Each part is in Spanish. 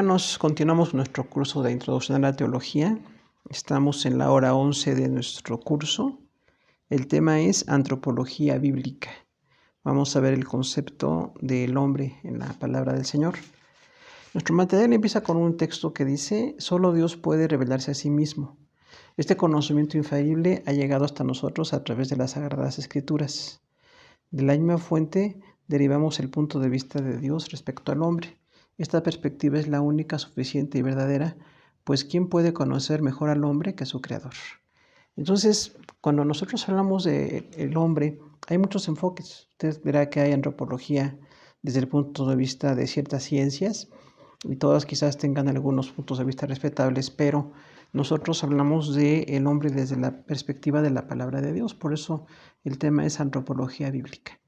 Hermanos, continuamos nuestro curso de Introducción a la Teología. Estamos en la hora 11 de nuestro curso. El tema es Antropología Bíblica. Vamos a ver el concepto del hombre en la palabra del Señor. Nuestro material empieza con un texto que dice: solo Dios puede revelarse a sí mismo. Este conocimiento infalible ha llegado hasta nosotros a través de las Sagradas Escrituras. De la misma fuente derivamos el punto de vista de Dios respecto al hombre. Esta perspectiva es la única, suficiente y verdadera, pues ¿quién puede conocer mejor al hombre que su Creador? Entonces, cuando nosotros hablamos del hombre, hay muchos enfoques. Usted verá que hay antropología desde el punto de vista de ciertas ciencias, y todas quizás tengan algunos puntos de vista respetables, pero nosotros hablamos del hombre desde la perspectiva de la palabra de Dios. Por eso el tema es antropología bíblica.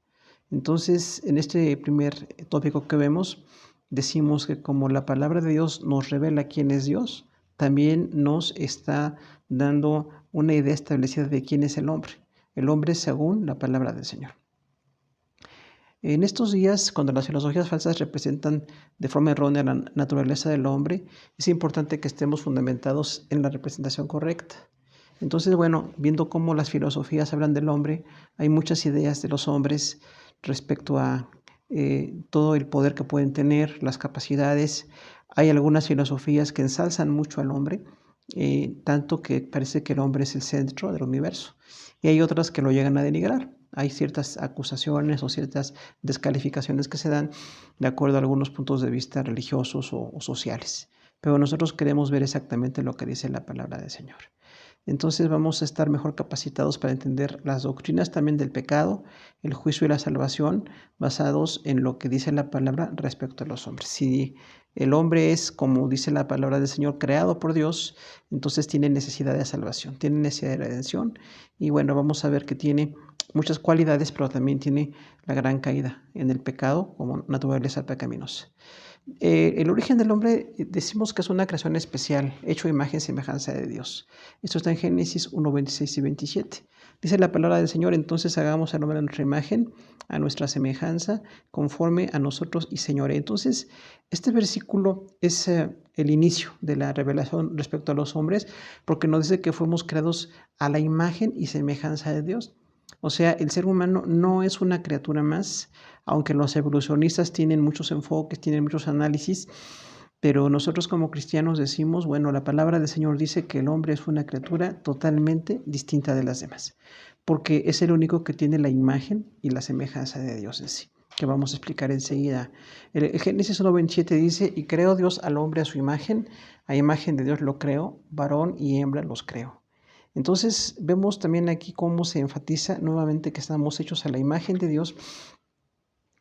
Entonces, en este primer tópico que vemos, decimos que como la palabra de Dios nos revela quién es Dios, también nos está dando una idea establecida de quién es el hombre según la palabra del Señor. En estos días, cuando las filosofías falsas representan de forma errónea la naturaleza del hombre, es importante que estemos fundamentados en la representación correcta. Entonces, bueno, viendo cómo las filosofías hablan del hombre, hay muchas ideas de los hombres respecto a todo el poder que pueden tener, las capacidades. Hay algunas filosofías que ensalzan mucho al hombre, tanto que parece que el hombre es el centro del universo. Y hay otras que lo llegan a denigrar. Hay ciertas acusaciones o ciertas descalificaciones que se dan de acuerdo a algunos puntos de vista religiosos o sociales. Pero nosotros queremos ver exactamente lo que dice la palabra del Señor. Entonces vamos a estar mejor capacitados para entender las doctrinas también del pecado, el juicio y la salvación, basados en lo que dice la palabra respecto a los hombres. Si el hombre es, como dice la palabra del Señor, creado por Dios, entonces tiene necesidad de salvación, tiene necesidad de redención. Y bueno, vamos a ver que tiene muchas cualidades, pero también tiene la gran caída en el pecado como naturaleza pecaminosa. El origen del hombre decimos que es una creación especial, hecho a imagen y semejanza de Dios. Esto está en Génesis 1, 26 y 27. Dice la palabra del Señor: entonces hagamos al hombre a nuestra imagen, a nuestra semejanza, conforme a nosotros y señoree. Entonces, este versículo es el inicio de la revelación respecto a los hombres, porque nos dice que fuimos creados a la imagen y semejanza de Dios. O sea, el ser humano no es una criatura más, aunque los evolucionistas tienen muchos enfoques, tienen muchos análisis, pero nosotros como cristianos decimos, bueno, la palabra del Señor dice que el hombre es una criatura totalmente distinta de las demás, porque es el único que tiene la imagen y la semejanza de Dios en sí, que vamos a explicar enseguida. El Génesis 1:27 dice: y creó Dios al hombre a su imagen, a imagen de Dios lo creó, varón y hembra los creó. Entonces vemos también aquí cómo se enfatiza nuevamente que estamos hechos a la imagen de Dios.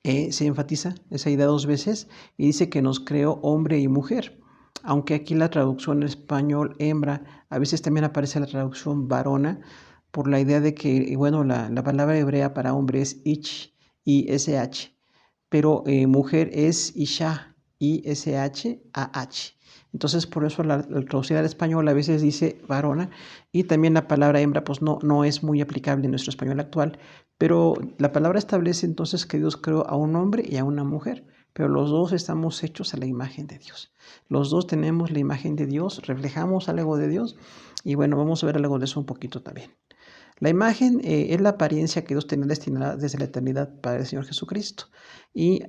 Se enfatiza esa idea dos veces y dice que nos creó hombre y mujer. Aunque aquí la traducción en español hembra, a veces también aparece la traducción varona, por la idea de que, bueno, la palabra hebrea para hombre es ish, I-S-H, pero mujer es isha, I-S-H-A-H. Entonces, por eso la traducción al español a veces dice varona, y también la palabra hembra pues no es muy aplicable en nuestro español actual, pero la palabra establece entonces que Dios creó a un hombre y a una mujer, pero los dos estamos hechos a la imagen de Dios. Los dos tenemos la imagen de Dios, reflejamos algo de Dios, y bueno, vamos a ver algo de eso un poquito también. La imagen es la apariencia que Dios tenía destinada desde la eternidad para el Señor Jesucristo. Y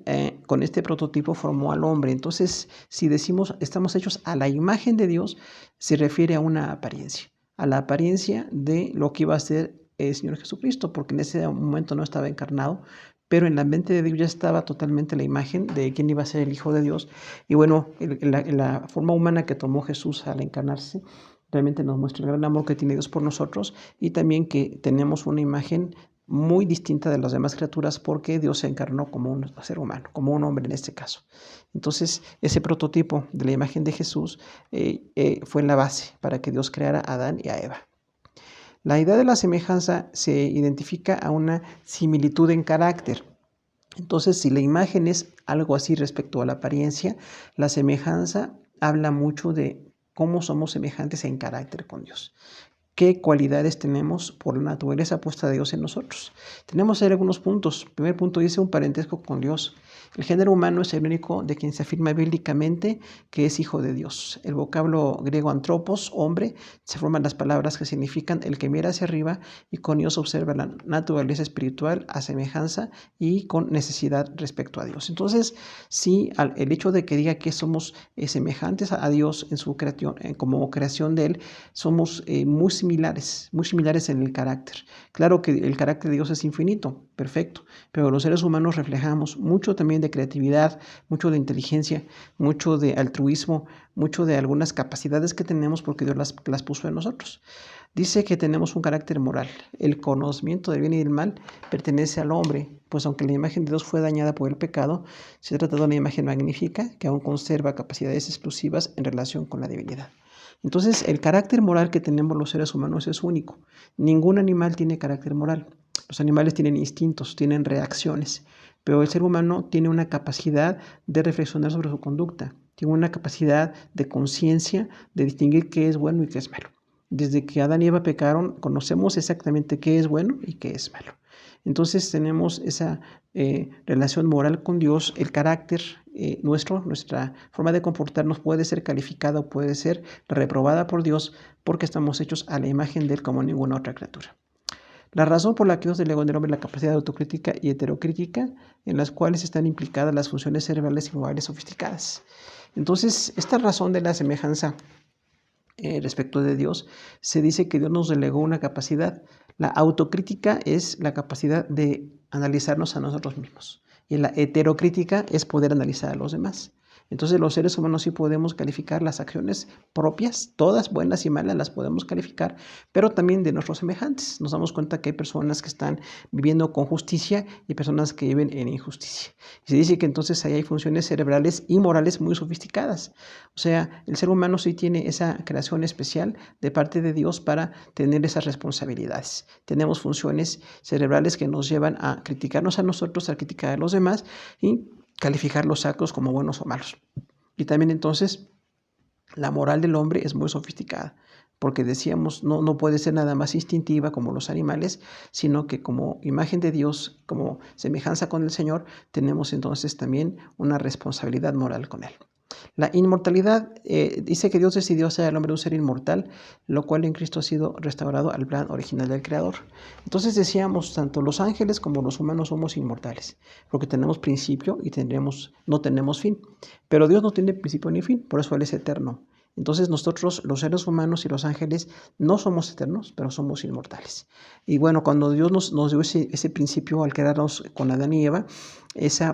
con este prototipo formó al hombre. Entonces, si decimos estamos hechos a la imagen de Dios, se refiere a una apariencia, a la apariencia de lo que iba a ser el Señor Jesucristo, porque en ese momento no estaba encarnado, pero en la mente de Dios ya estaba totalmente la imagen de quién iba a ser el Hijo de Dios. Y bueno, la forma humana que tomó Jesús al encarnarse realmente nos muestra el gran amor que tiene Dios por nosotros, y también que tenemos una imagen muy distinta de las demás criaturas porque Dios se encarnó como un ser humano, como un hombre en este caso. Entonces, ese prototipo de la imagen de Jesús fue la base para que Dios creara a Adán y a Eva. La idea de la semejanza se identifica a una similitud en carácter. Entonces, si la imagen es algo así respecto a la apariencia, la semejanza habla mucho de cómo somos semejantes en carácter con Dios. ¿Qué cualidades tenemos por la naturaleza puesta de Dios en nosotros? Tenemos ahí algunos puntos. El primer punto dice un parentesco con Dios. El género humano es el único de quien se afirma bíblicamente que es hijo de Dios. El vocablo griego antropos, hombre, se forman las palabras que significan el que mira hacia arriba y con ellos observa la naturaleza espiritual a semejanza y con necesidad respecto a Dios. Entonces, sí, el hecho de que diga que somos semejantes a Dios en su creación, como creación de Él, somos muy similares en el carácter. Claro que el carácter de Dios es infinito, perfecto, pero los seres humanos reflejamos mucho también de creatividad, mucho de inteligencia, mucho de altruismo, mucho de algunas capacidades que tenemos porque Dios las puso en nosotros. Dice que tenemos un carácter moral. El conocimiento del bien y del mal pertenece al hombre, pues aunque la imagen de Dios fue dañada por el pecado, se trata de una imagen magnífica que aún conserva capacidades exclusivas en relación con la divinidad. Entonces, el carácter moral que tenemos los seres humanos es único. Ningún animal tiene carácter moral. Los animales tienen instintos, tienen reacciones, pero el ser humano tiene una capacidad de reflexionar sobre su conducta, tiene una capacidad de conciencia de distinguir qué es bueno y qué es malo. Desde que Adán y Eva pecaron, conocemos exactamente qué es bueno y qué es malo. Entonces tenemos esa relación moral con Dios, el carácter nuestra forma de comportarnos puede ser calificada o puede ser reprobada por Dios porque estamos hechos a la imagen de Él como ninguna otra criatura. La razón por la que Dios delegó en el hombre la capacidad de autocrítica y heterocrítica, en las cuales están implicadas las funciones cerebrales y morales sofisticadas. Entonces, esta razón de la semejanza respecto de Dios, se dice que Dios nos delegó una capacidad. La autocrítica es la capacidad de analizarnos a nosotros mismos y la heterocrítica es poder analizar a los demás. Entonces los seres humanos sí podemos calificar las acciones propias, todas buenas y malas las podemos calificar, pero también de nuestros semejantes. Nos damos cuenta que hay personas que están viviendo con justicia y personas que viven en injusticia. Y se dice que entonces ahí hay funciones cerebrales y morales muy sofisticadas. O sea, el ser humano sí tiene esa creación especial de parte de Dios para tener esas responsabilidades. Tenemos funciones cerebrales que nos llevan a criticarnos a nosotros, a criticar a los demás y calificar los actos como buenos o malos. Y también entonces la moral del hombre es muy sofisticada, porque decíamos, no puede ser nada más instintiva como los animales, sino que como imagen de Dios, como semejanza con el Señor, tenemos entonces también una responsabilidad moral con Él. La inmortalidad dice que Dios decidió hacer al hombre un ser inmortal, lo cual en Cristo ha sido restaurado al plan original del Creador. Entonces decíamos, tanto los ángeles como los humanos somos inmortales, porque tenemos principio y no tenemos fin. Pero Dios no tiene principio ni fin, por eso Él es eterno. Entonces nosotros, los seres humanos y los ángeles, no somos eternos, pero somos inmortales. Y bueno, cuando Dios nos dio ese principio al crearnos con Adán y Eva, ese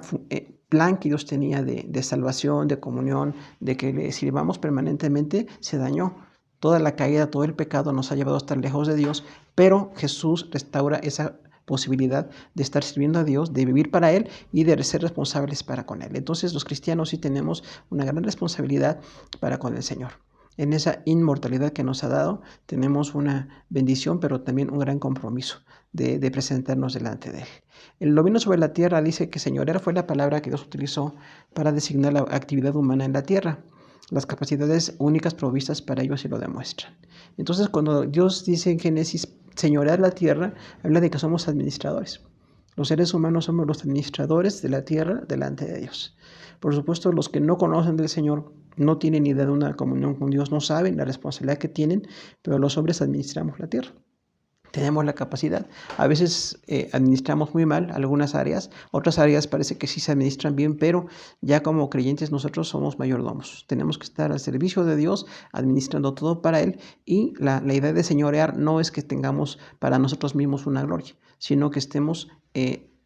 plan que Dios tenía de salvación, de comunión, de que le sirvamos permanentemente, se dañó. Toda la caída, todo el pecado nos ha llevado a estar lejos de Dios, pero Jesús restaura esa posibilidad de estar sirviendo a Dios, de vivir para Él y de ser responsables para con Él. Entonces los cristianos sí tenemos una gran responsabilidad para con el Señor. En esa inmortalidad que nos ha dado, tenemos una bendición, pero también un gran compromiso de presentarnos delante de Él. El dominio sobre la tierra dice que señorear fue la palabra que Dios utilizó para designar la actividad humana en la tierra. Las capacidades únicas provistas para ello se lo demuestran. Entonces, cuando Dios dice en Génesis señorear la tierra, habla de que somos administradores. Los seres humanos somos los administradores de la tierra delante de Dios. Por supuesto, los que no conocen del Señor, no tienen idea de una comunión con Dios, no saben la responsabilidad que tienen, pero los hombres administramos la tierra. Tenemos la capacidad. A veces administramos muy mal algunas áreas, otras áreas parece que sí se administran bien, pero ya como creyentes nosotros somos mayordomos. Tenemos que estar al servicio de Dios, administrando todo para Él, y la idea de señorear no es que tengamos para nosotros mismos una gloria, sino que estemos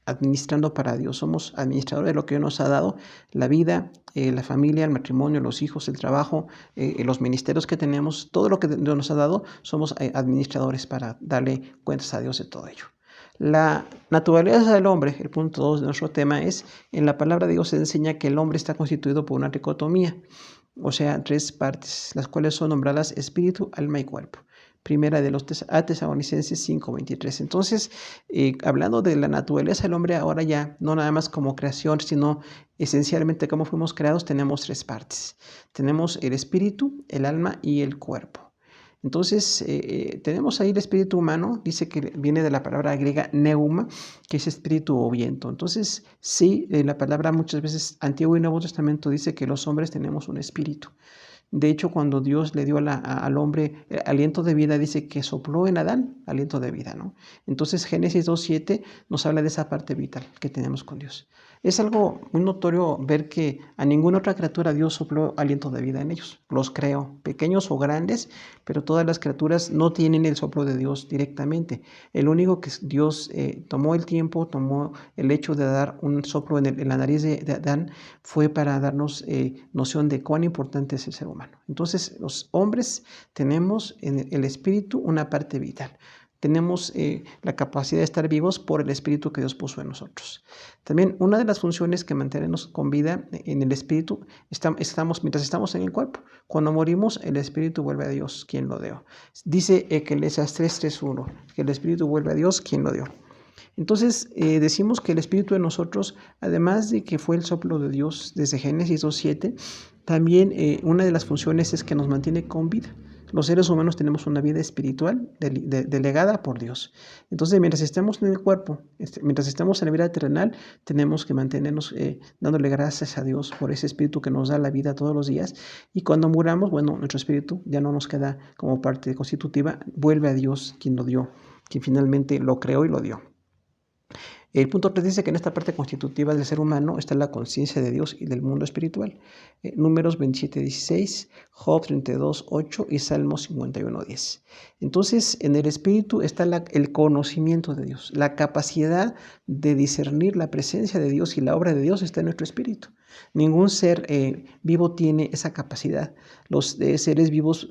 administrando para Dios. Somos administradores de lo que Dios nos ha dado, la vida, la familia, el matrimonio, los hijos, el trabajo, los ministerios que tenemos, todo lo que Dios nos ha dado, somos administradores para darle cuentas a Dios de todo ello. La naturaleza del hombre, el punto 2 de nuestro tema es, en la palabra de Dios se enseña que el hombre está constituido por una dicotomía, o sea, 3 partes, las cuales son nombradas espíritu, alma y cuerpo. Primera de los Tesalonicenses 5:23. Entonces, hablando de la naturaleza del hombre, ahora ya no nada más como creación, sino esencialmente cómo fuimos creados, tenemos 3 partes. Tenemos el espíritu, el alma y el cuerpo. Entonces, tenemos ahí el espíritu humano, dice que viene de la palabra griega neuma, que es espíritu o viento. Entonces, sí, la palabra muchas veces, Antiguo y Nuevo Testamento, dice que los hombres tenemos un espíritu. De hecho, cuando Dios le dio al hombre aliento de vida, dice que sopló en Adán aliento de vida, ¿no? Entonces, Génesis 2:7 nos habla de esa parte vital que tenemos con Dios. Es algo muy notorio ver que a ninguna otra criatura Dios sopló aliento de vida en ellos. Los creó, pequeños o grandes, pero todas las criaturas no tienen el soplo de Dios directamente. El único que Dios tomó el tiempo, tomó el hecho de dar un soplo en la nariz de Adán, fue para darnos noción de cuán importante es el ser humano. Entonces, los hombres tenemos en el espíritu una parte vital. Tenemos la capacidad de estar vivos por el espíritu que Dios puso en nosotros. También una de las funciones que mantenemos con vida en el espíritu mientras estamos en el cuerpo. Cuando morimos, el espíritu vuelve a Dios, quien lo dio. Dice Eclesiastés 3:1, que el espíritu vuelve a Dios, quien lo dio. Entonces, decimos que el espíritu de nosotros, además de que fue el soplo de Dios desde Génesis 2:7, también una de las funciones es que nos mantiene con vida. Los seres humanos tenemos una vida espiritual delegada por Dios. Entonces, mientras estemos en el cuerpo, mientras estemos en la vida terrenal, tenemos que mantenernos dándole gracias a Dios por ese espíritu que nos da la vida todos los días. Y cuando muramos, bueno, nuestro espíritu ya no nos queda como parte constitutiva, vuelve a Dios quien lo dio, quien finalmente lo creó y lo dio. El punto 3 dice que en esta parte constitutiva del ser humano está la conciencia de Dios y del mundo espiritual. Números 27:16, Job 32:8 y Salmos 51:10. Entonces, en el espíritu está el conocimiento de Dios. La capacidad de discernir la presencia de Dios y la obra de Dios está en nuestro espíritu. Ningún ser vivo tiene esa capacidad. Los seres vivos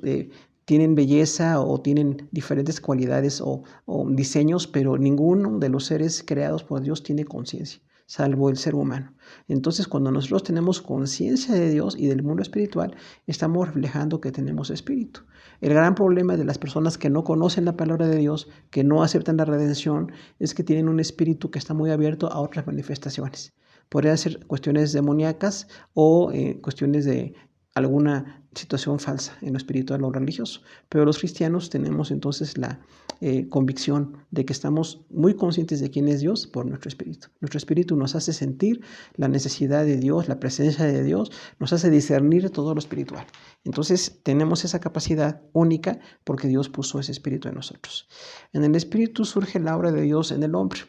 tienen belleza o tienen diferentes cualidades o diseños, pero ninguno de los seres creados por Dios tiene conciencia, salvo el ser humano. Entonces, cuando nosotros tenemos conciencia de Dios y del mundo espiritual, estamos reflejando que tenemos espíritu. El gran problema de las personas que no conocen la palabra de Dios, que no aceptan la redención, es que tienen un espíritu que está muy abierto a otras manifestaciones. Podrían ser cuestiones demoníacas o cuestiones de alguna situación falsa en lo espiritual o religioso. Pero los cristianos tenemos entonces la convicción de que estamos muy conscientes de quién es Dios por nuestro espíritu. Nuestro espíritu nos hace sentir la necesidad de Dios, la presencia de Dios, nos hace discernir todo lo espiritual. Entonces tenemos esa capacidad única porque Dios puso ese espíritu en nosotros. En el espíritu surge la obra de Dios en el hombre.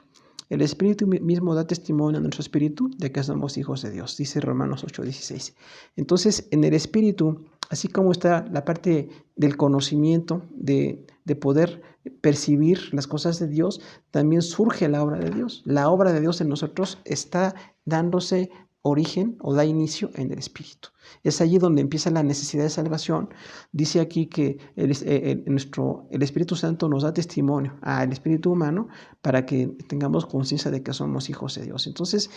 El Espíritu mismo da testimonio a nuestro espíritu de que somos hijos de Dios, dice Romanos 8:16. Entonces, en el espíritu, así como está la parte del conocimiento, de poder percibir las cosas de Dios, también surge la obra de Dios. La obra de Dios en nosotros está dándose origen o da inicio en el espíritu. Es allí donde empieza la necesidad de salvación. Dice aquí que el Espíritu Santo nos da testimonio al espíritu humano para que tengamos conciencia de que somos hijos de Dios. Entonces,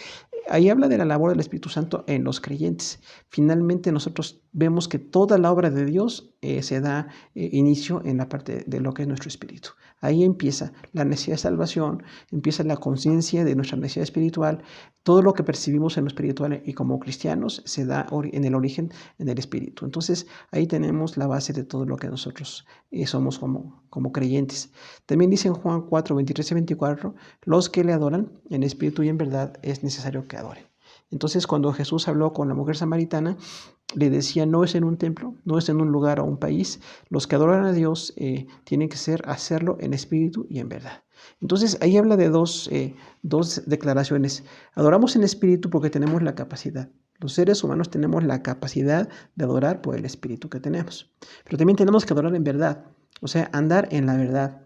ahí habla de la labor del Espíritu Santo en los creyentes. Finalmente, nosotros vemos que toda la obra de Dios se da inicio en la parte de lo que es nuestro espíritu. Ahí empieza la necesidad de salvación, empieza la conciencia de nuestra necesidad espiritual. Todo lo que percibimos en lo espiritual y como cristianos se da en el origen, en el espíritu. Entonces, ahí tenemos la base de todo lo que nosotros somos como creyentes. También dice en Juan 4:23 y 24, los que le adoran en espíritu y en verdad es necesario que adoren. Entonces, cuando Jesús habló con la mujer samaritana, le decía, no es en un templo, no es en un lugar o un país. Los que adoran a Dios tienen que hacerlo en espíritu y en verdad. Entonces, ahí habla de dos declaraciones. Adoramos en espíritu porque tenemos la capacidad. Los seres humanos tenemos la capacidad de adorar por el espíritu que tenemos. Pero también tenemos que adorar en verdad, o sea, andar en la verdad,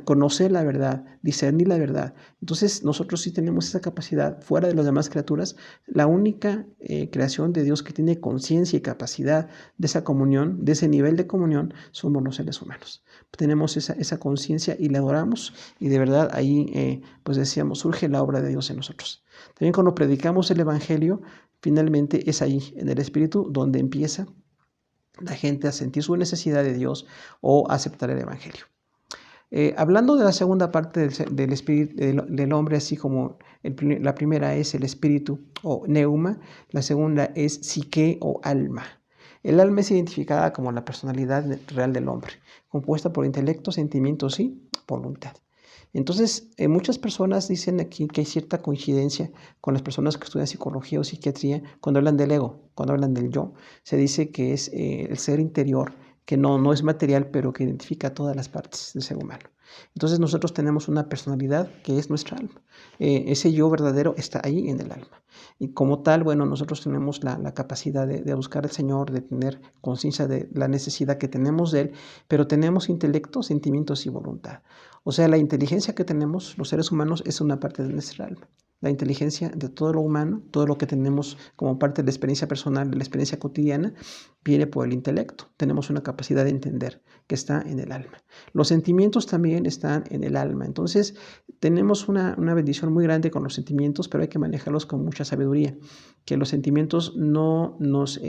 conocer la verdad, discernir la verdad. Entonces nosotros sí tenemos esa capacidad fuera de las demás criaturas. La única creación de Dios que tiene conciencia y capacidad de esa comunión, de ese nivel de comunión, somos los seres humanos. Tenemos esa conciencia y la adoramos y de verdad ahí, pues decíamos, surge la obra de Dios en nosotros. También cuando predicamos el Evangelio, finalmente es ahí, en el Espíritu, donde empieza la gente a sentir su necesidad de Dios o a aceptar el Evangelio. Hablando de la segunda parte del espíritu del hombre, así como la primera es el espíritu o neuma, la segunda es psique o alma. El alma es identificada como la personalidad real del hombre, compuesta por intelecto, sentimientos y voluntad. Entonces, muchas personas dicen aquí que hay cierta coincidencia con las personas que estudian psicología o psiquiatría cuando hablan del ego, cuando hablan del yo. Se dice que es el ser interior, que no es material, pero que identifica todas las partes del ser humano. Entonces nosotros tenemos una personalidad que es nuestra alma. Ese yo verdadero está ahí en el alma. Y como tal, bueno, nosotros tenemos la capacidad de buscar al Señor, de tener conciencia de la necesidad que tenemos de Él, pero tenemos intelecto, sentimientos y voluntad. O sea, la inteligencia que tenemos los seres humanos es una parte de nuestra alma. La inteligencia de todo lo humano, todo lo que tenemos como parte de la experiencia personal, de la experiencia cotidiana, viene por el intelecto. Tenemos una capacidad de entender que está en el alma. Los sentimientos también están en el alma. Entonces, tenemos una bendición muy grande con los sentimientos, pero hay que manejarlos con mucha sabiduría. Que los sentimientos no nos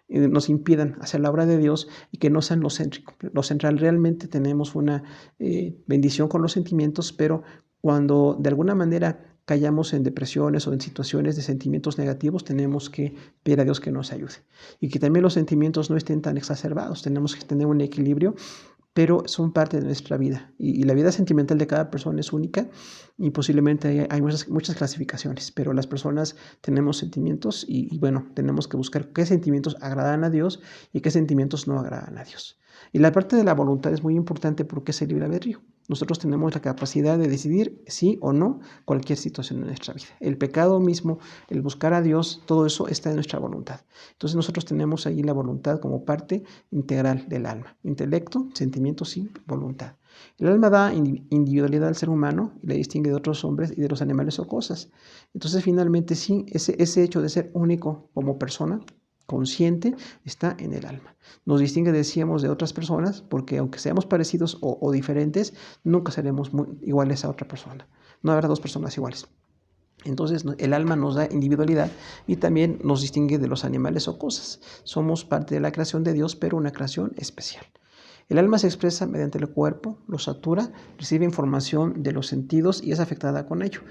nos impidan hacer la obra de Dios y que no sean lo céntrico. Lo central, realmente tenemos una bendición con los sentimientos, pero cuando de alguna manera cayamos en depresiones o en situaciones de sentimientos negativos, tenemos que pedir a Dios que nos ayude. Y que también los sentimientos no estén tan exacerbados. Tenemos que tener un equilibrio, pero son parte de nuestra vida. Y la vida sentimental de cada persona es única y posiblemente hay muchas clasificaciones, pero las personas tenemos sentimientos y bueno, tenemos que buscar qué sentimientos agradan a Dios y qué sentimientos no agradan a Dios. Y la parte de la voluntad es muy importante porque es el libre albedrío. Nosotros tenemos la capacidad de decidir sí o no cualquier situación en nuestra vida. El pecado mismo, el buscar a Dios, todo eso está en nuestra voluntad. Entonces nosotros tenemos ahí la voluntad como parte integral del alma. Intelecto, sentimientos y voluntad. El alma da individualidad al ser humano y le distingue de otros hombres y de los animales o cosas. Entonces finalmente sí, ese hecho de ser único como persona, consciente, está en el alma. Nos distingue, decíamos, de otras personas porque aunque seamos parecidos o diferentes, nunca seremos iguales a otra persona. No habrá dos personas iguales. Entonces el alma nos da individualidad y también nos distingue de los animales o cosas. Somos parte de la creación de Dios, pero una creación especial. El alma se expresa mediante el cuerpo, lo satura, recibe información de los sentidos y es afectada con ello.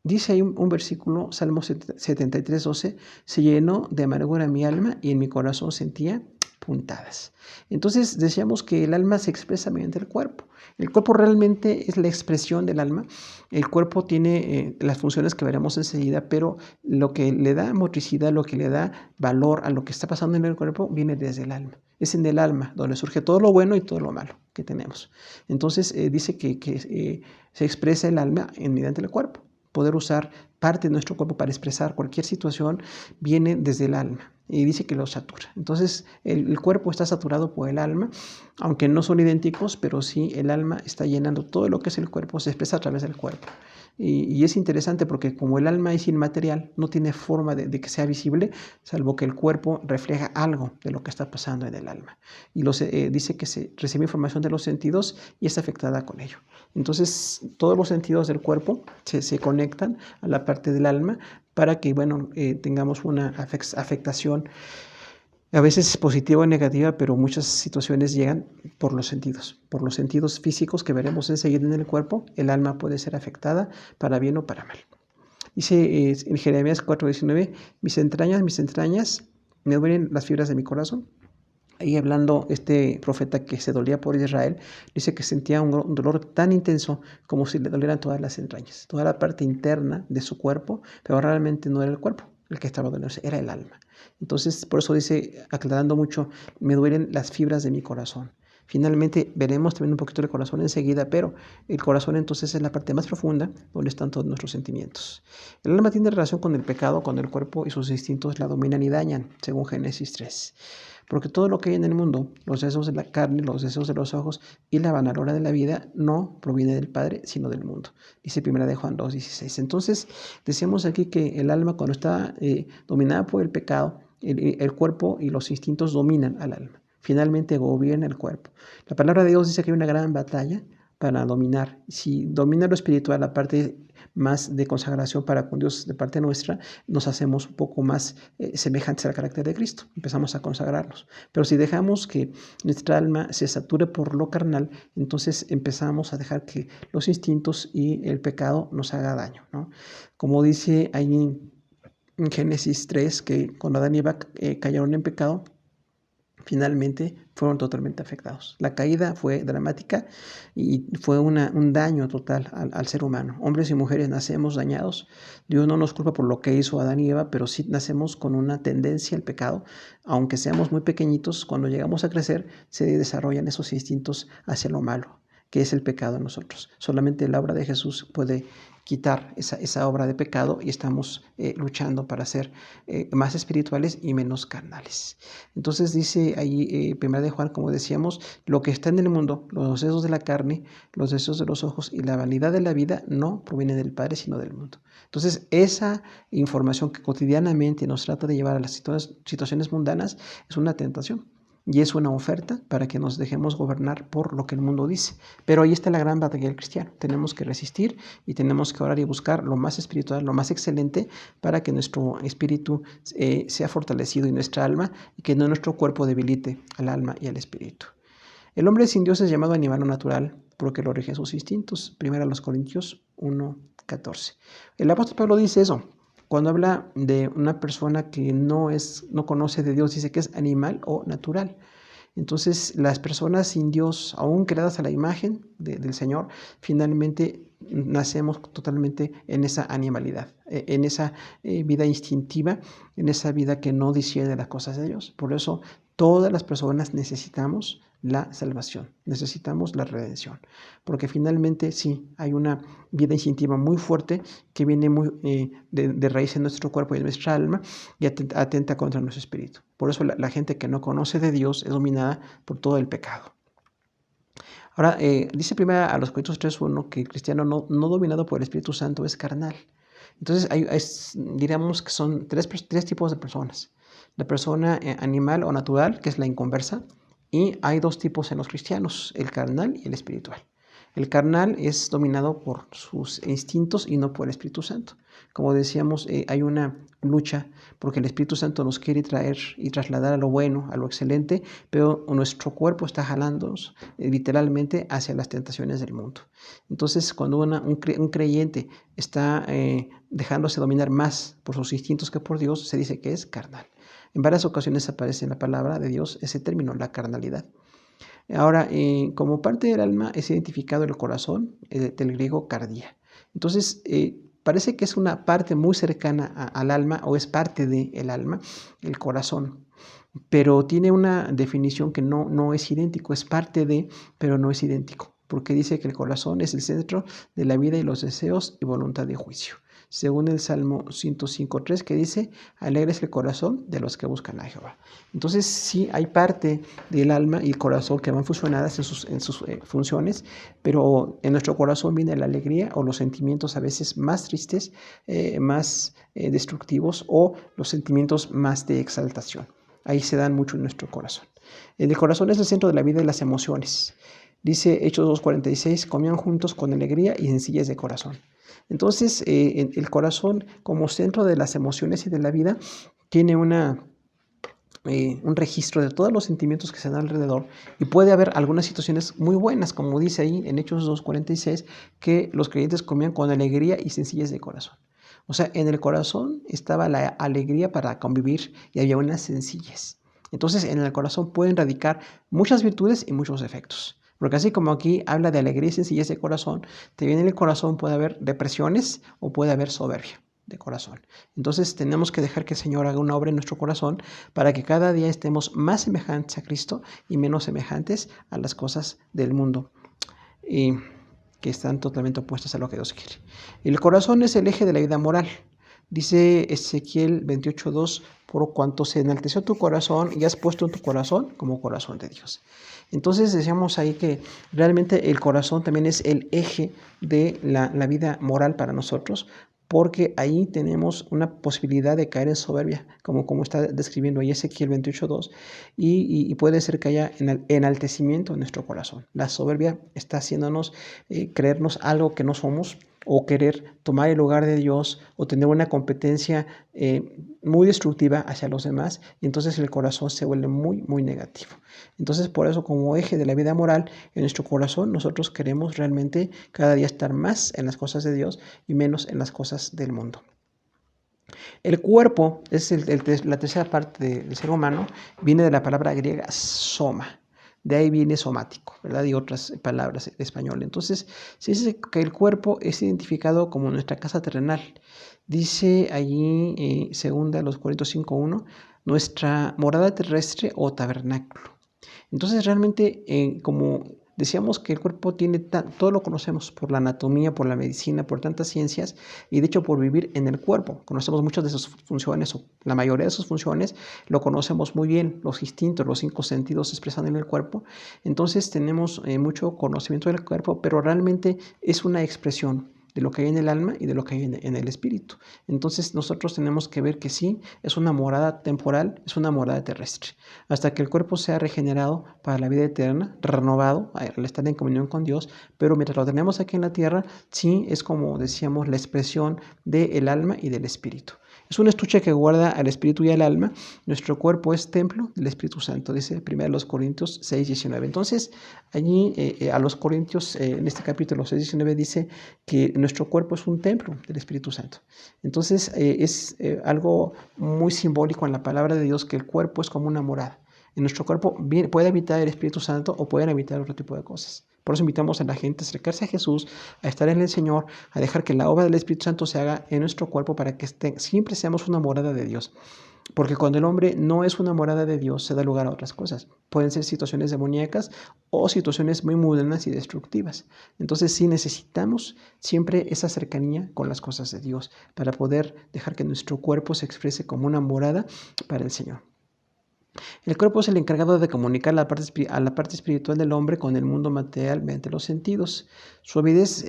Dice ahí un versículo, Salmo 73, 12, se llenó de amargura mi alma y en mi corazón sentía puntadas. Entonces decíamos que el alma se expresa mediante el cuerpo. El cuerpo realmente es la expresión del alma. El cuerpo tiene las funciones que veremos enseguida, pero lo que le da motricidad, lo que le da valor a lo que está pasando en el cuerpo viene desde el alma. Es en el alma donde surge todo lo bueno y todo lo malo que tenemos. Entonces dice que se expresa el alma mediante el cuerpo. Poder usar parte de nuestro cuerpo para expresar cualquier situación viene desde el alma y dice que lo satura. Entonces el cuerpo está saturado por el alma, aunque no son idénticos, pero sí el alma está llenando todo lo que es el cuerpo, se expresa a través del cuerpo. Y es interesante porque como el alma es inmaterial, no tiene forma de que sea visible, salvo que el cuerpo refleja algo de lo que está pasando en el alma. Y dice que se recibe información de los sentidos y es afectada con ello. Entonces todos los sentidos del cuerpo se conectan a la parte del alma para que tengamos una afectación a veces positiva o negativa, pero muchas situaciones llegan por los sentidos físicos que veremos enseguida en el cuerpo. El alma puede ser afectada para bien o para mal. Dice en Jeremías 4:19, mis entrañas, me duelen las fibras de mi corazón. Ahí hablando este profeta que se dolía por Israel, dice que sentía un dolor tan intenso como si le dolieran todas las entrañas, toda la parte interna de su cuerpo, pero realmente no era el cuerpo el que estaba doliéndose, era el alma. Entonces, por eso dice, aclarando mucho, me duelen las fibras de mi corazón. Finalmente veremos también un poquito el corazón enseguida, pero el corazón entonces es la parte más profunda donde están todos nuestros sentimientos. El alma tiene relación con el pecado, con el cuerpo y sus instintos la dominan y dañan, según Génesis 3. Porque todo lo que hay en el mundo, los deseos de la carne, los deseos de los ojos y la vanagloria de la vida, no proviene del Padre, sino del mundo. Dice 1 de Juan 2:16. Entonces, decíamos aquí que el alma cuando está dominada por el pecado, el cuerpo y los instintos dominan al alma. Finalmente gobierna el cuerpo. La palabra de Dios dice que hay una gran batalla para dominar. Si domina lo espiritual, la parte más de consagración para con Dios de parte nuestra, nos hacemos un poco más semejantes al carácter de Cristo. Empezamos a consagrarnos. Pero si dejamos que nuestra alma se sature por lo carnal, entonces empezamos a dejar que los instintos y el pecado nos haga daño, ¿no? Como dice ahí en Génesis 3 que cuando Adán y Eva cayeron en pecado, finalmente fueron totalmente afectados. La caída fue dramática y fue un daño total al ser humano. Hombres y mujeres nacemos dañados. Dios no nos culpa por lo que hizo Adán y Eva, pero sí nacemos con una tendencia al pecado. Aunque seamos muy pequeñitos, cuando llegamos a crecer se desarrollan esos instintos hacia lo malo, que es el pecado en nosotros. Solamente la obra de Jesús puede quitar esa obra de pecado y estamos luchando para ser más espirituales y menos carnales. Entonces dice ahí 1 de Juan, como decíamos, lo que está en el mundo, los deseos de la carne, los deseos de los ojos y la vanidad de la vida no proviene del Padre, sino del mundo. Entonces esa información que cotidianamente nos trata de llevar a las situaciones mundanas es una tentación. Y es una oferta para que nos dejemos gobernar por lo que el mundo dice. Pero ahí está la gran batalla del cristiano. Tenemos que resistir y tenemos que orar y buscar lo más espiritual, lo más excelente, para que nuestro espíritu sea fortalecido y nuestra alma, y que no nuestro cuerpo debilite al alma y al espíritu. El hombre sin Dios es llamado animal natural porque lo rigen sus instintos. 1 Corintios 1:14. El apóstol Pablo dice eso. Cuando habla de una persona que no conoce de Dios, dice que es animal o natural. Entonces, las personas sin Dios, aún creadas a la imagen del Señor, finalmente nacemos totalmente en esa animalidad, en esa vida instintiva, en esa vida que no discierne las cosas de Dios. Por eso, todas las personas necesitamos la salvación, necesitamos la redención, porque finalmente sí, hay una vida instintiva muy fuerte que viene muy de raíz en nuestro cuerpo y en nuestra alma y atenta contra nuestro espíritu. Por eso la gente que no conoce de Dios es dominada por todo el pecado. Ahora, dice primero a los Corintios 3:1 que el cristiano no dominado por el Espíritu Santo es carnal. Entonces, diríamos que son tres tipos de personas. La persona animal o natural, que es la inconversa, y hay dos tipos en los cristianos, el carnal y el espiritual. El carnal es dominado por sus instintos y no por el Espíritu Santo. Como decíamos, hay una lucha porque el Espíritu Santo nos quiere traer y trasladar a lo bueno, a lo excelente, pero nuestro cuerpo está jalándonos literalmente hacia las tentaciones del mundo. Entonces, cuando un creyente está dejándose dominar más por sus instintos que por Dios, se dice que es carnal. En varias ocasiones aparece en la palabra de Dios ese término, la carnalidad. Ahora, como parte del alma es identificado el corazón, del griego cardia. Entonces, parece que es una parte muy cercana al alma o es parte del alma, el corazón. Pero tiene una definición que no es idéntico, es parte de, pero no es idéntico, porque dice que el corazón es el centro de la vida y los deseos y voluntad de juicio. Según el Salmo 105:3 que dice, alegre es el corazón de los que buscan a Jehová. Entonces sí hay parte del alma y el corazón que van fusionadas en sus funciones, pero en nuestro corazón viene la alegría o los sentimientos a veces más tristes, más destructivos o los sentimientos más de exaltación. Ahí se dan mucho en nuestro corazón. El corazón es el centro de la vida y las emociones. Dice Hechos 2:46, comían juntos con alegría y sencillez de corazón. Entonces, el corazón como centro de las emociones y de la vida tiene un registro de todos los sentimientos que se dan alrededor y puede haber algunas situaciones muy buenas, como dice ahí en Hechos 2:46, que los creyentes comían con alegría y sencillez de corazón. O sea, en el corazón estaba la alegría para convivir y había una sencillez. Entonces, en el corazón pueden radicar muchas virtudes y muchos defectos. Porque así como aquí habla de alegría y sencillez de corazón, también en el corazón puede haber depresiones o puede haber soberbia de corazón. Entonces tenemos que dejar que el Señor haga una obra en nuestro corazón para que cada día estemos más semejantes a Cristo y menos semejantes a las cosas del mundo, y que están totalmente opuestas a lo que Dios quiere. El corazón es el eje de la vida moral. Dice Ezequiel 28:2, por cuanto se enalteció tu corazón y has puesto en tu corazón como corazón de Dios. Entonces decíamos ahí que realmente el corazón también es el eje de la vida moral para nosotros, porque ahí tenemos una posibilidad de caer en soberbia, como está describiendo ahí Ezequiel 28:2, y puede ser que haya enaltecimiento en nuestro corazón. La soberbia está haciéndonos creernos algo que no somos, o querer tomar el lugar de Dios, o tener una competencia muy destructiva hacia los demás, y entonces el corazón se vuelve muy, muy negativo. Entonces, por eso, como eje de la vida moral, en nuestro corazón nosotros queremos realmente cada día estar más en las cosas de Dios y menos en las cosas del mundo. El cuerpo es la tercera parte del ser humano, viene de la palabra griega soma. De ahí viene somático, ¿verdad? Y otras palabras de español. Entonces, se dice que el cuerpo es identificado como nuestra casa terrenal. Dice allí, segunda los Corintios 5:1, nuestra morada terrestre o tabernáculo. Entonces, realmente, como decíamos que el cuerpo tiene todo lo conocemos por la anatomía, por la medicina, por tantas ciencias y de hecho por vivir en el cuerpo. Conocemos muchas de sus funciones o la mayoría de sus funciones lo conocemos muy bien, los instintos, los 5 sentidos se expresan en el cuerpo. Entonces tenemos mucho conocimiento del cuerpo, pero realmente es una expresión de lo que hay en el alma y de lo que hay en el espíritu. Entonces nosotros tenemos que ver que sí, es una morada temporal, es una morada terrestre, hasta que el cuerpo sea regenerado para la vida eterna, renovado al estar en comunión con Dios, pero mientras lo tenemos aquí en la tierra, sí es como decíamos la expresión del alma y del espíritu. Es un estuche que guarda al espíritu y al alma. Nuestro cuerpo es templo del Espíritu Santo, dice 1 Corintios 6:19. Entonces, allí a los Corintios, en este capítulo 6:19, dice que nuestro cuerpo es un templo del Espíritu Santo. Entonces, es algo muy simbólico en la palabra de Dios que el cuerpo es como una morada. En nuestro cuerpo puede habitar el Espíritu Santo o pueden habitar otro tipo de cosas. Por eso invitamos a la gente a acercarse a Jesús, a estar en el Señor, a dejar que la obra del Espíritu Santo se haga en nuestro cuerpo para que siempre seamos una morada de Dios. Porque cuando el hombre no es una morada de Dios, se da lugar a otras cosas. Pueden ser situaciones demoníacas o situaciones muy mundanas y destructivas. Entonces sí necesitamos siempre esa cercanía con las cosas de Dios para poder dejar que nuestro cuerpo se exprese como una morada para el Señor. El cuerpo es el encargado de comunicar a la parte espiritual del hombre con el mundo material mediante los sentidos. Su avidez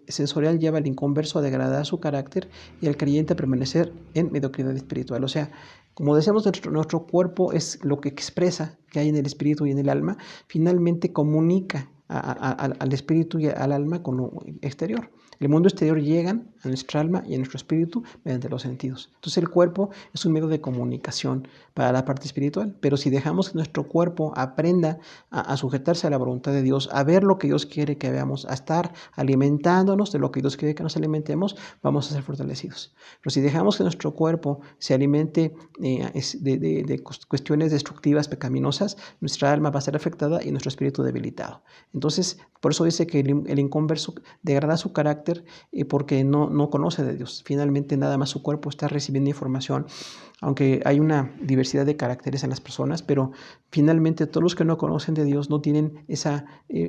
sensorial lleva al inconverso a degradar su carácter y al creyente a permanecer en mediocridad espiritual. O sea, como decíamos, nuestro cuerpo es lo que expresa que hay en el espíritu y en el alma, finalmente comunica al espíritu y al alma con lo exterior. El mundo exterior llegan a nuestra alma y a nuestro espíritu mediante los sentidos. Entonces el cuerpo es un medio de comunicación para la parte espiritual, pero si dejamos que nuestro cuerpo aprenda a sujetarse a la voluntad de Dios, a ver lo que Dios quiere que veamos, a estar alimentándonos de lo que Dios quiere que nos alimentemos, vamos a ser fortalecidos. Pero si dejamos que nuestro cuerpo se alimente de cuestiones destructivas, pecaminosas, nuestra alma va a ser afectada y nuestro espíritu debilitado. Entonces, por eso dice que el inconverso degrada su carácter porque no conoce de Dios. Finalmente, nada más su cuerpo está recibiendo información, aunque hay una diversidad de caracteres en las personas, pero finalmente todos los que no conocen de Dios no tienen esa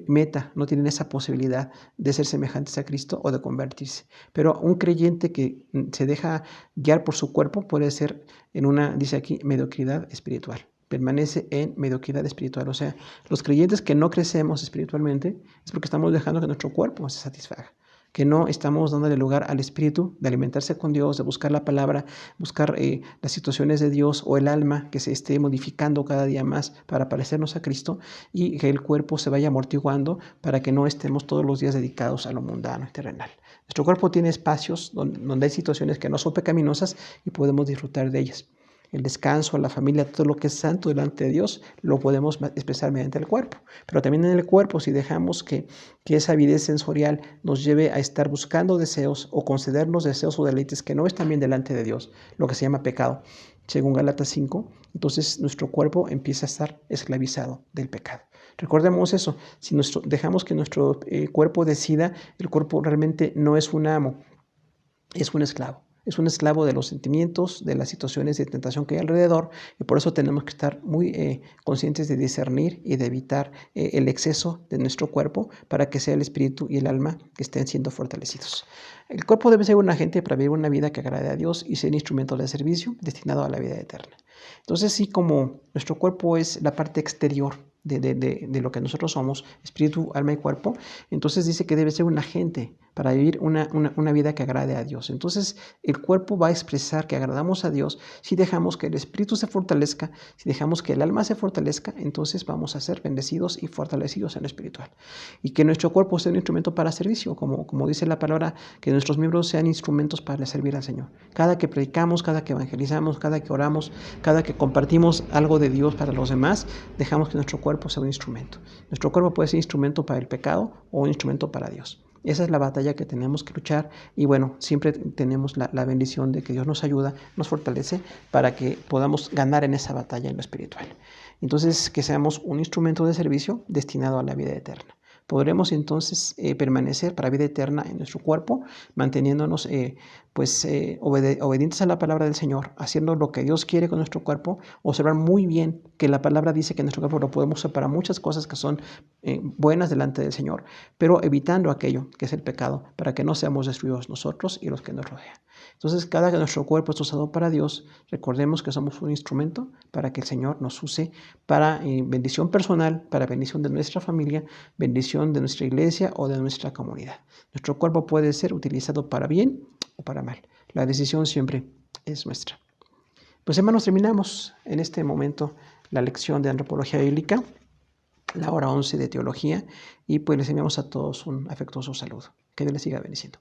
meta, no tienen esa posibilidad de ser semejantes a Cristo o de convertirse. Pero un creyente que se deja guiar por su cuerpo puede ser en una, dice aquí, mediocridad espiritual. Permanece en mediocridad espiritual. O sea, los creyentes que no crecemos espiritualmente es porque estamos dejando que nuestro cuerpo se satisfaga, que no estamos dándole lugar al espíritu de alimentarse con Dios, de buscar la palabra, buscar las situaciones de Dios o el alma que se esté modificando cada día más para parecernos a Cristo y que el cuerpo se vaya amortiguando para que no estemos todos los días dedicados a lo mundano y terrenal. Nuestro cuerpo tiene espacios donde hay situaciones que no son pecaminosas y podemos disfrutar de ellas. El descanso, la familia, todo lo que es santo delante de Dios, lo podemos expresar mediante el cuerpo. Pero también en el cuerpo, si dejamos que esa avidez sensorial nos lleve a estar buscando deseos o concedernos deseos o deleites que no están bien delante de Dios, lo que se llama pecado, según Gálatas 5, entonces nuestro cuerpo empieza a estar esclavizado del pecado. Recordemos eso, si dejamos que nuestro cuerpo decida, el cuerpo realmente no es un amo, es un esclavo. Es un esclavo de los sentimientos, de las situaciones de tentación que hay alrededor y por eso tenemos que estar muy conscientes de discernir y de evitar el exceso de nuestro cuerpo para que sea el espíritu y el alma que estén siendo fortalecidos. El cuerpo debe ser un agente para vivir una vida que agrade a Dios y ser instrumento de servicio destinado a la vida eterna. Entonces, sí, como nuestro cuerpo es la parte exterior de lo que nosotros somos, espíritu, alma y cuerpo, entonces dice que debe ser un agente para vivir una vida que agrade a Dios. Entonces el cuerpo va a expresar que agradamos a Dios si dejamos que el espíritu se fortalezca, si dejamos que el alma se fortalezca, entonces vamos a ser bendecidos y fortalecidos en lo espiritual. Y que nuestro cuerpo sea un instrumento para servicio, como dice la palabra, que nuestros miembros sean instrumentos para servir al Señor. Cada que predicamos, cada que evangelizamos, cada que oramos, cada que compartimos algo de Dios para los demás, dejamos que nuestro cuerpo sea un instrumento. Nuestro cuerpo puede ser instrumento para el pecado o un instrumento para Dios. Esa es la batalla que tenemos que luchar y bueno, siempre tenemos la bendición de que Dios nos ayuda, nos fortalece para que podamos ganar en esa batalla en lo espiritual. Entonces, que seamos un instrumento de servicio destinado a la vida eterna. Podremos entonces permanecer para vida eterna en nuestro cuerpo, manteniéndonos obedientes a la palabra del Señor, haciendo lo que Dios quiere con nuestro cuerpo, observar muy bien que la palabra dice que nuestro cuerpo lo podemos usar para muchas cosas que son buenas delante del Señor, pero evitando aquello que es el pecado, para que no seamos destruidos nosotros y los que nos rodean. Entonces, cada que nuestro cuerpo es usado para Dios, recordemos que somos un instrumento para que el Señor nos use para bendición personal, para bendición de nuestra familia, bendición de nuestra iglesia o de nuestra comunidad. Nuestro cuerpo puede ser utilizado para bien o para mal. La decisión siempre es nuestra. Pues hermanos, terminamos en este momento la lección de antropología bíblica, la hora 11 de teología, y pues les enviamos a todos un afectuoso saludo. Que Dios les siga bendiciendo.